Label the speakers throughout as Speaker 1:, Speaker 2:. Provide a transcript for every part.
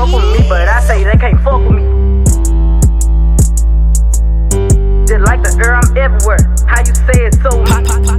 Speaker 1: fuck with me, but I say they can't fuck with me. Just like the air, I'm everywhere. How you say it so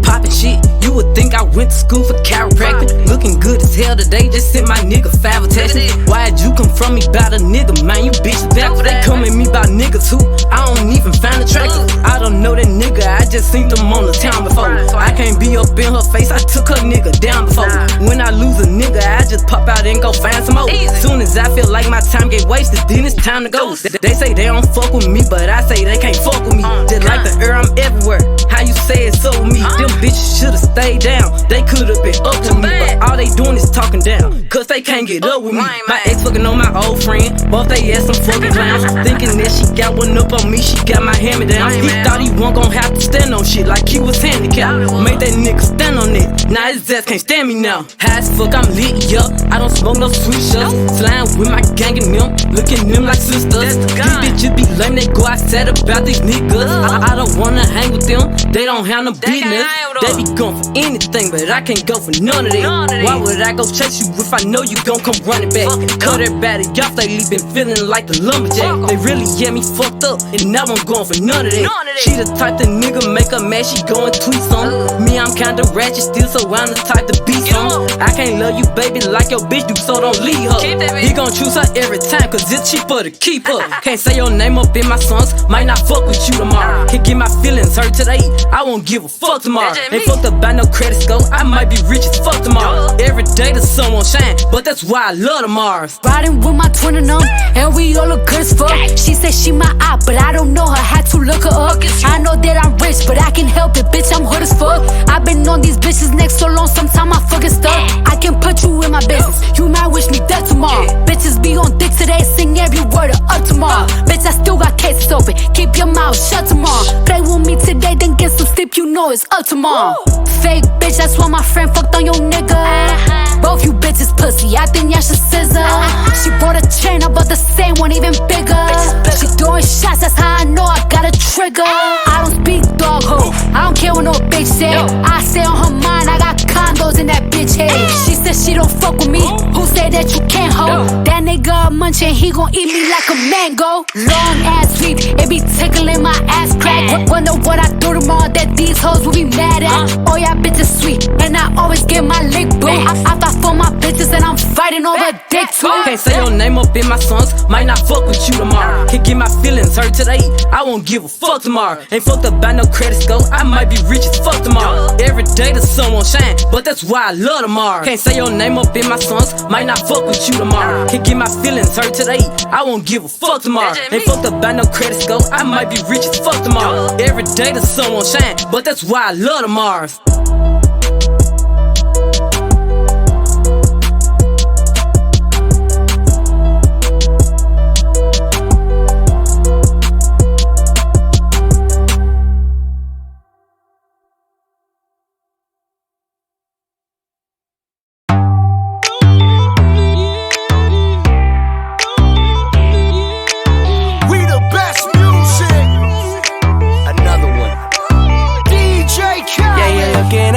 Speaker 2: Poppin' shit, you would think I went to school for chiropractic. Looking good as hell today, just sent my nigga 5 attachments. Why'd you come from me about a nigga, man? You bitches back. They come at me about niggas who I don't even find attractive. I don't know that nigga, I just seen them on the town before. I can't be up in her face, I took her nigga down before. When I lose a nigga, I just pop out and go find some more. Soon as I feel like my time get wasted, then it's time to go. They say they don't fuck with me, but I say they can't fuck with me. Just like the air, I'm everywhere. How you say it so with me? Them bitches should've stayed down. They could've been up with me, but all they doing is talking down, cause they can't get up with me. My ex fucking on my old friend, both they ass some fucking clowns. Thinking that she got one up on me, she got my hand me down. He thought he wasn't gon' have to stand on shit like he was handicapped. Made that nigga stand on it, now his ass can't stand me now. High as fuck, I'm lit, yup. I don't smoke no sweet shots. Flying with my gang and them, looking at them like sisters. These bitches be lame, they go outside about these niggas. I don't wanna hang with them, they don't have no business. They be going for anything, but I can't go for none of it. Why would I go chase you if I know you gon' come running back? Cut everybody off, lately been feeling like the lumberjack. They really get me fucked up, and now I'm going for none of that. She the type that nigga make her mad, she go and tweet on. Me, I'm kinda ratchet still, so I'm the type to be some. I can't love you, baby, like your bitch do, so don't leave her. He gon' choose her every time, cause it's cheaper to keep her. Can't say your name up in my songs, might not fuck with you tomorrow. Can't get my feelings hurt today, I won't give a fuck tomorrow. Ain't fucked up by no credit score, I might be rich as fuck tomorrow. Every day the sun won't shine, but that's why I love tomorrow.
Speaker 3: Riding with my twin and them, and we all look good as fuck. She said she my eye, but I don't know her, had to look her up. I know that I'm rich, but I can help it, bitch, I'm hood as fuck. I've been on these bitches next so long, sometime I fucking stuck. I can put you in my business, you might wish me dead tomorrow. Bitches be on dick today, sing every word of up tomorrow. Bitch, I still got cases open, keep your mouth shut tomorrow. Play with me today, then get some sleep, you know it's up tomorrow. Fake bitch, that's why my friend fucked on your nigga. Both you bitches pussy, I think y'all should scissor. She bought a chain, I bought the same one, even bigger. She throwing shots, that's how I know I got a trigger. I don't speak dog ho, I don't care what no bitch say. I say on her mind, I got condos in that bitch head. She said she don't fuck with me, who said that you can't hold? That nigga a munchin', he gon' eat me like a mango. Long ass sweep, it be tickling my ass crack. Wonder what I do tomorrow that these hoes will be mad at. Oh yeah, bitches sweet, and I always get my lick boo. I fight for my bitches and I'm fighting over dick too.
Speaker 2: Can't say your name up in my songs, might not fuck with you tomorrow. Can't get my feelings hurt today, I won't give a fuck tomorrow. Ain't fucked up by no credit score, I might be rich as fuck tomorrow. Every day the sun won't shine, but that's why I love tomorrow. Can't say your name up in my songs, might not fuck with you tomorrow. Can't get my feelings hurt today, I won't give a fuck tomorrow. Ain't fucked up by no credit score, I might be rich as fuck tomorrow. Every day the sun won't shine, but that's why I love tomorrow.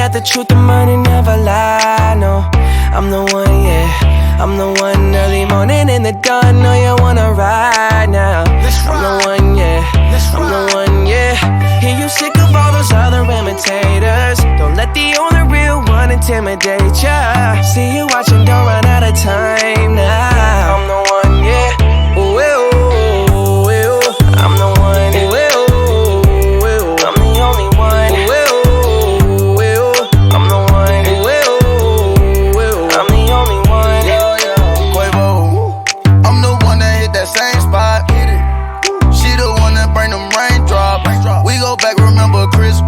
Speaker 4: The truth, the money never lie, no. I'm the one, yeah. I'm the one early morning in the dawn. Know you wanna ride now. I'm the one, yeah. I'm the one, yeah. Hear you sick of all those other imitators. Don't let the only real one intimidate ya. See you watching, don't run out of time now. I'm the one, yeah. Ooh, ooh, ooh, ooh. I'm the one, ooh, ooh, ooh. I'm the only one, ooh, ooh.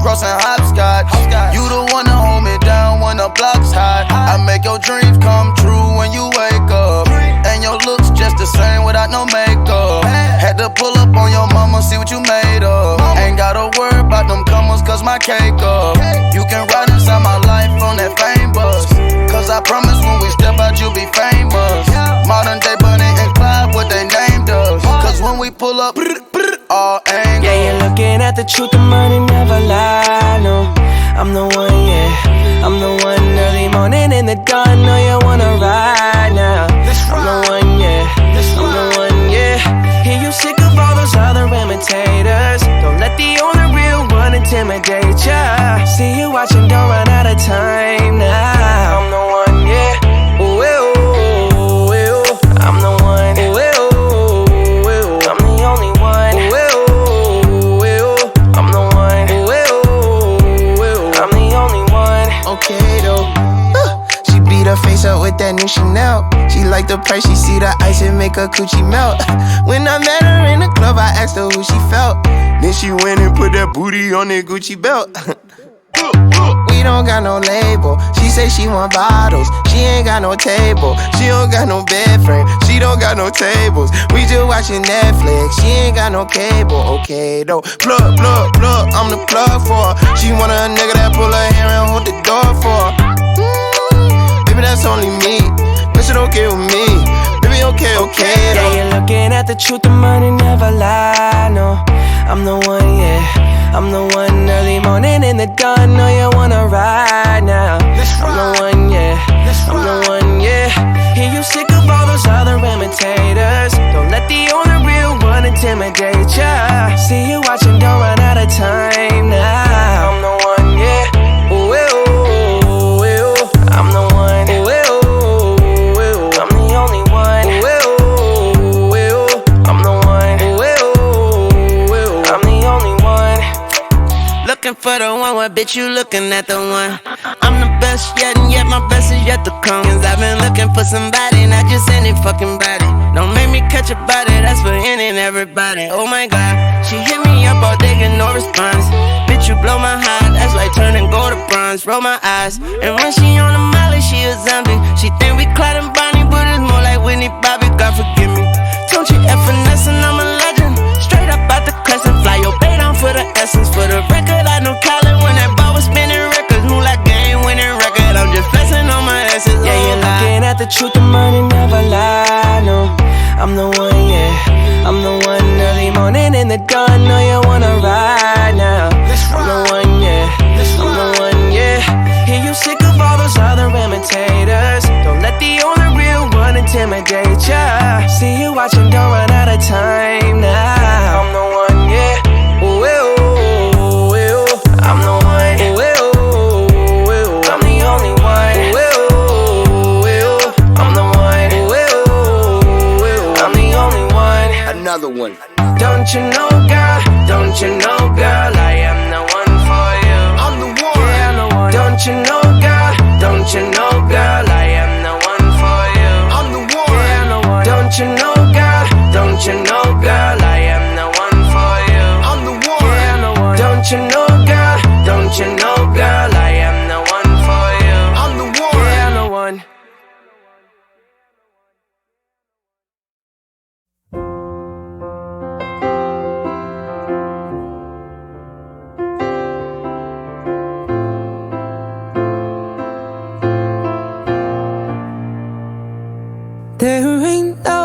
Speaker 5: Crossing hopscotch. You the one to hold me down when the block's hot. I make your dreams come true when you wake up. And your looks just the same without no makeup. Had to pull up on your mama, see what you made of. Ain't gotta worry about them comers, cause my cake up. You can ride inside my life on that fame bus. Cause I promise when we step out you'll be famous. Modern day Bonnie and Clyde, what they named us. Cause when we pull up, all angles.
Speaker 4: Yeah, you're looking at the truth, the money never lie, no. I'm the one, yeah. I'm the one early morning in the dawn. Know you wanna ride now. I'm the one, yeah. lace up with that new Chanel. She like the price, she see the ice and make her coochie melt. When I met her in the club, I asked her who she felt. Then she went and put that booty on that Gucci belt. We don't got no label. She say she want bottles. She ain't got no table. She don't got no bed frame. She don't got no tables. We just watching Netflix. She ain't got no cable. Okay though. Plug, plug, plug. I'm the plug for her. She want a nigga that pull her hair and hold the door for her. Baby, that's only me. That shit okay with me. Baby, okay, okay though. Yeah, you're looking at the truth. The money never lie. No, I'm the one, yeah. I'm the one early morning in the dawn. Know you wanna ride now. I'm the one, yeah. I'm the one, yeah. Hear you sick of all those other imitators. Don't let the only real one intimidate ya. See you watching, don't run out of time now. I'm the one, yeah. Ooh, ooh, ooh. I'm the one. Ooh, ooh, ooh. I'm the only one. Ooh, ooh. I'm the one. Ooh, ooh. I'm the only one.
Speaker 6: Looking for the one, what bitch you looking at the one? I'm the best yet, and yet my best is yet to come. Cause I've been looking for somebody, not just any fucking body. Don't make me catch a body, that's for any and everybody. Oh my god, she hit me up all day, get no response. Bitch, you blow my heart, that's like turning gold to bronze. Roll my eyes, and when she on the molly, she a zombie. She think we Clyde and Bonnie, but it's more like Whitney Bobby, God forgive me. Don't you F&S and I'm a legend. Straight up out the crescent, fly your bait on for the essence. For the record, I know Colin when that ball was spinning records. Move like game winning record, I'm just flexing on my essence.
Speaker 4: Yeah, you're looking at the truth, the money never lie. No, I'm the one, yeah. I'm the one early morning in the dawn. Know you wanna ride now. I'm the one, yeah. I'm the one, yeah. Hear you sick of all those other imitators. Don't let the only real one intimidate ya. See you watching, don't run out of time now. I'm the one, yeah. Ooh, ooh, ooh. I'm the one. Ooh, ooh, ooh. I'm the only one. Ooh, ooh. I'm the one. Ooh, ooh. I'm the only one.
Speaker 5: Another one.
Speaker 4: Don't you know, girl? Don't you know, girl? I am the one for you.
Speaker 5: I'm the one.
Speaker 4: Yeah, I'm the one. Don't you know, girl? Don't you know, girl? I am the one for you.
Speaker 5: I'm the one.
Speaker 4: Yeah, I'm the one. Don't you know, girl? Don't you know, girl? I am the one for you.
Speaker 5: I'm the one.
Speaker 4: Yeah, I'm the one. Don't you know, girl? Don't you know, girl? I am the one for you.
Speaker 5: I'm the one.
Speaker 4: Yeah, I'm the one. There ain't no